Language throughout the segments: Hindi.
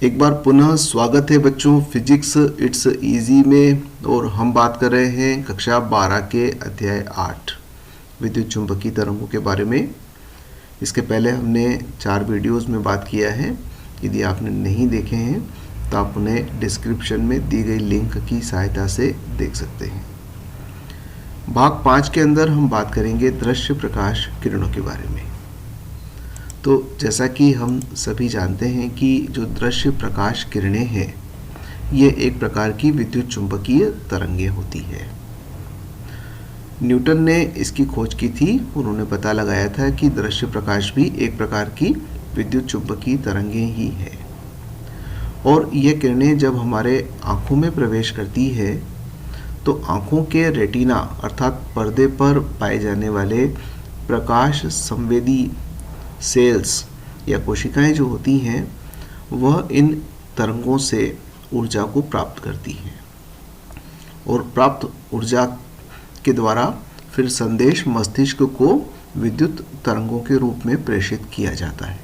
एक बार पुनः स्वागत है बच्चों फिजिक्स इट्स इजी में। और हम बात कर रहे हैं कक्षा 12 के अध्याय 8 विद्युत चुंबकीय तरंगों के बारे में। इसके पहले हमने 4 वीडियोस में बात किया है। यदि आपने नहीं देखे हैं तो आप उन्हें डिस्क्रिप्शन में दी गई लिंक की सहायता से देख सकते हैं। भाग 5 के अंदर हम बात करेंगे दृश्य प्रकाश किरणों के बारे में। तो जैसा कि हम सभी जानते हैं कि जो दृश्य प्रकाश किरणें हैं ये एक प्रकार की विद्युत चुंबकीय तरंगें होती है। न्यूटन ने इसकी खोज की थी। उन्होंने पता लगाया था कि दृश्य प्रकाश भी एक प्रकार की विद्युत चुंबकीय तरंगें ही है। और ये किरणें जब हमारे आँखों में प्रवेश करती है तो आँखों के रेटिना अर्थात पर्दे पर पाए जाने वाले प्रकाश संवेदी सेल्स या कोशिकाएं जो होती हैं वह इन तरंगों से ऊर्जा को प्राप्त करती हैं और प्राप्त ऊर्जा के द्वारा फिर संदेश मस्तिष्क को विद्युत तरंगों के रूप में प्रेषित किया जाता है।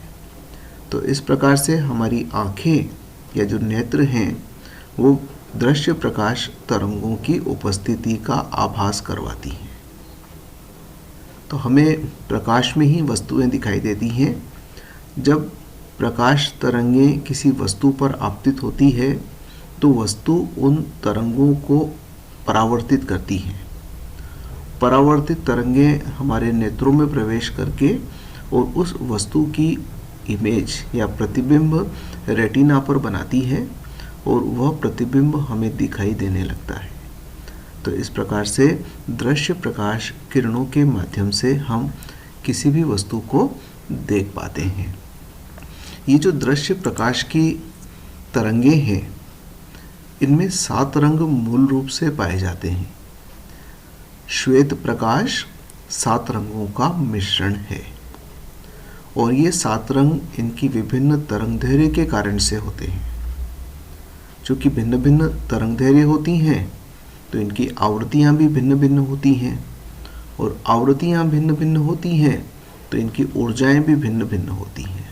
तो इस प्रकार से हमारी आँखें या जो नेत्र हैं वो दृश्य प्रकाश तरंगों की उपस्थिति का आभास करवाती हैं। तो हमें प्रकाश में ही वस्तुएं दिखाई देती हैं। जब प्रकाश तरंगें किसी वस्तु पर आपतित होती है तो वस्तु उन तरंगों को परावर्तित करती हैं। परावर्तित तरंगें हमारे नेत्रों में प्रवेश करके और उस वस्तु की इमेज या प्रतिबिंब रेटिना पर बनाती है और वह प्रतिबिंब हमें दिखाई देने लगता है। तो इस प्रकार से दृश्य प्रकाश किरणों के माध्यम से हम किसी भी वस्तु को देख पाते हैं। ये जो दृश्य प्रकाश की तरंगें हैं इनमें 7 रंग मूल रूप से पाए जाते हैं। श्वेत प्रकाश 7 रंगों का मिश्रण है और ये 7 रंग इनकी विभिन्न तरंगदैर्घ्य के कारण से होते हैं। चूँकि भिन्न भिन्न तरंगदैर्घ्य होती हैं तो इनकी आवृत्तियाँ भी भिन्न भिन्न होती हैं और आवृत्तियाँ भिन्न भिन्न होती हैं तो इनकी ऊर्जाएं भी भिन्न भिन्न होती हैं।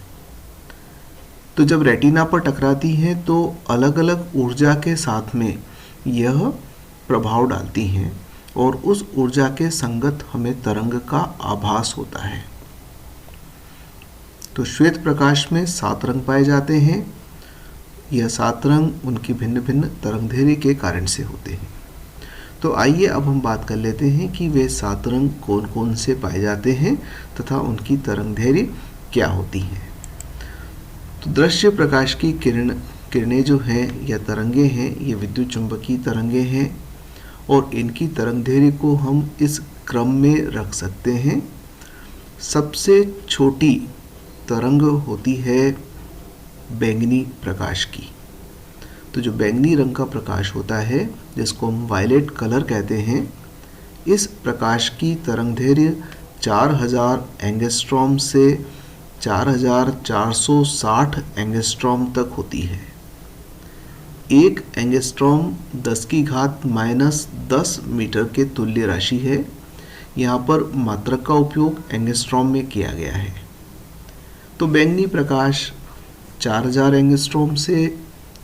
तो जब रेटिना पर टकराती हैं तो अलग अलग ऊर्जा के साथ में यह प्रभाव डालती हैं और उस ऊर्जा के संगत हमें तरंग का आभास होता है। तो श्वेत प्रकाश में 7 रंग पाए जाते हैं। यह 7 रंग उनकी भिन्न भिन्न तरंगदैर्घ्य के कारण से होते हैं। तो आइए अब हम बात कर लेते हैं कि वे 7 रंग कौन कौन से पाए जाते हैं तथा उनकी तरंगदैर्घ्य क्या होती हैं। तो दृश्य प्रकाश की किरणें जो हैं या तरंगें हैं ये विद्युत चुंबकीय तरंगें हैं और इनकी तरंगदैर्घ्य को हम इस क्रम में रख सकते हैं। सबसे छोटी तरंग होती है बैंगनी प्रकाश की। तो जो बैंगनी रंग का प्रकाश होता है जिसको हम वायलेट कलर कहते हैं, इस प्रकाश की तरंगदैर्घ्य 4000 एंगस्ट्रॉम से 4460 एंगस्ट्रॉम तक होती है। 1 एंगस्ट्रॉम 10⁻⁻10 मीटर के तुल्य राशि है। यहाँ पर मात्रक का उपयोग एंगस्ट्रॉम में किया गया है। तो बैंगनी प्रकाश 4000 एंगस्ट्रॉम से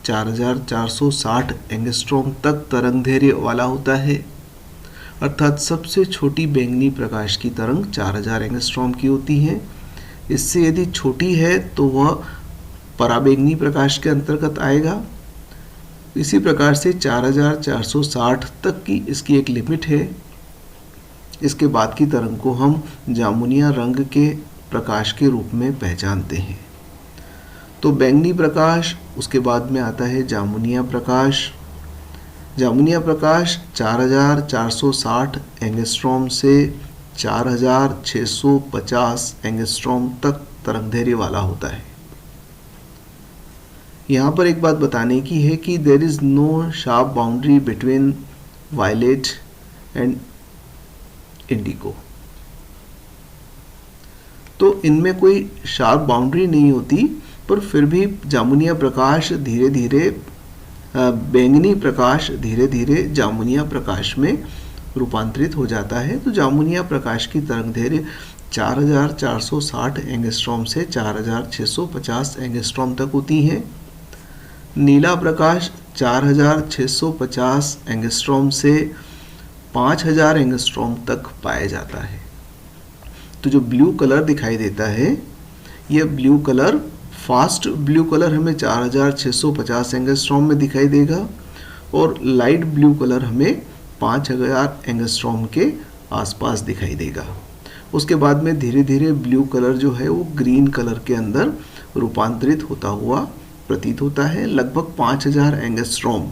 4460 एंगस्ट्रॉम तक तरंगदैर्घ्य वाला होता है। अर्थात सबसे छोटी बैंगनी प्रकाश की तरंग 4000 एंगस्ट्रॉम की होती है। इससे यदि छोटी है तो वह पराबैंगनी प्रकाश के अंतर्गत आएगा। इसी प्रकार से 4460 तक की इसकी एक लिमिट है। इसके बाद की तरंग को हम जामुनिया रंग के प्रकाश के रूप में पहचानते हैं। तो बैंगनी प्रकाश, उसके बाद में आता है जामुनिया प्रकाश। जामुनिया प्रकाश 4460 एंगस्ट्रॉम से 4650 एंगस्ट्रॉम तक तरंगदैर्घ्य वाला होता है। यहाँ पर एक बात बताने की है कि there is no sharp boundary between violet and indigo. तो इनमें कोई शार्प बाउंड्री नहीं होती, पर फिर भी जामुनिया प्रकाश धीरे धीरे बैंगनी प्रकाश धीरे धीरे जामुनिया प्रकाश में रूपांतरित हो जाता है। तो जामुनिया प्रकाश की तरंगदैर्घ्य 4460 एंगस्ट्रॉम से 4650 एंगस्ट्रॉम तक होती हैं। नीला प्रकाश 4650 एंगस्ट्रॉम से 5000 एंगस्ट्रॉम तक पाया जाता है। तो जो ब्लू कलर दिखाई देता है, यह blue colour, fast blue colour हमें 4650 एंगस्ट्रॉम में दिखाई देगा और लाइट ब्लू कलर हमें 5000 एंगस्ट्रॉम के आसपास दिखाई देगा। उसके बाद में धीरे धीरे ब्लू कलर जो है वो ग्रीन कलर के अंदर रूपांतरित होता हुआ प्रतीत होता है। लगभग 5000 एंगस्ट्रॉम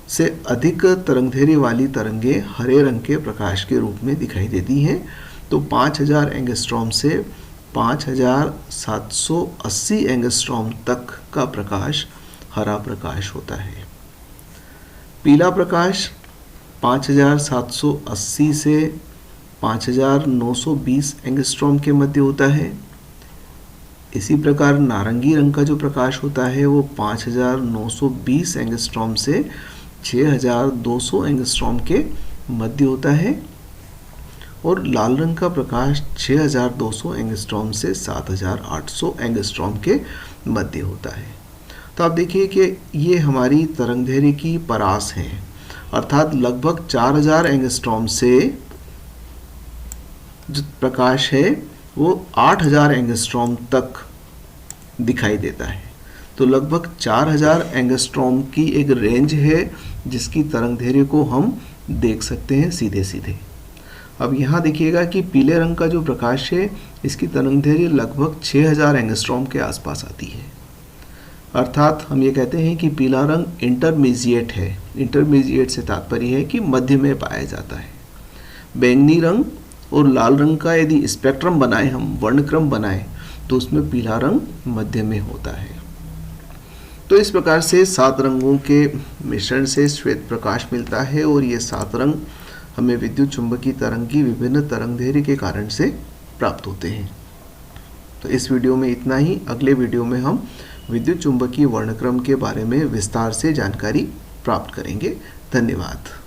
से अधिक तरंगदैर्घ्य वाली तरंगे हरे रंग के प्रकाश के रूप में दिखाई देती हैं। तो 5000 एंगस्ट्रॉम से 5780 एंगस्ट्रॉम तक का प्रकाश हरा प्रकाश होता है। पीला प्रकाश 5780 से 5920 एंगस्ट्रॉम के मध्य होता है। इसी प्रकार नारंगी रंग का जो प्रकाश होता है वो 5920 एंगस्ट्रॉम से 6200 एंगस्ट्रॉम के मध्य होता है और लाल रंग का प्रकाश 6200 एंगस्ट्रॉम से 7800 एंगस्ट्रॉम के मध्य होता है। तो आप देखिए कि ये हमारी तरंगदैर्घ्य की परास हैं, अर्थात लगभग 4000 एंगस्ट्रॉम से जो प्रकाश है वो 8000 एंगस्ट्रॉम तक दिखाई देता है। तो लगभग 4000 एंगस्ट्रॉम की एक रेंज है जिसकी तरंगदैर्घ्य को हम देख सकते हैं सीधे सीधे। अब यहाँ देखिएगा कि पीले रंग का जो प्रकाश है इसकी तरंगदैर्घ्य लगभग 6000 एंगस्ट्रॉम के आसपास आती है, अर्थात हम ये कहते हैं कि पीला रंग इंटरमीडिएट है। इंटरमीडिएट से तात्पर्य है कि मध्य में पाया जाता है। बैंगनी रंग और लाल रंग का यदि स्पेक्ट्रम बनाएं, हम वर्णक्रम बनाएं, तो उसमें पीला रंग मध्य में होता है। तो इस प्रकार से 7 रंगों के मिश्रण से श्वेत प्रकाश मिलता है और ये 7 रंग हमें विद्युत चुंबकीय तरंग की विभिन्न तरंगदैर्घ्य के कारण से प्राप्त होते हैं। तो इस वीडियो में इतना ही। अगले वीडियो में हम विद्युत चुंबकीय वर्णक्रम के बारे में विस्तार से जानकारी प्राप्त करेंगे। धन्यवाद।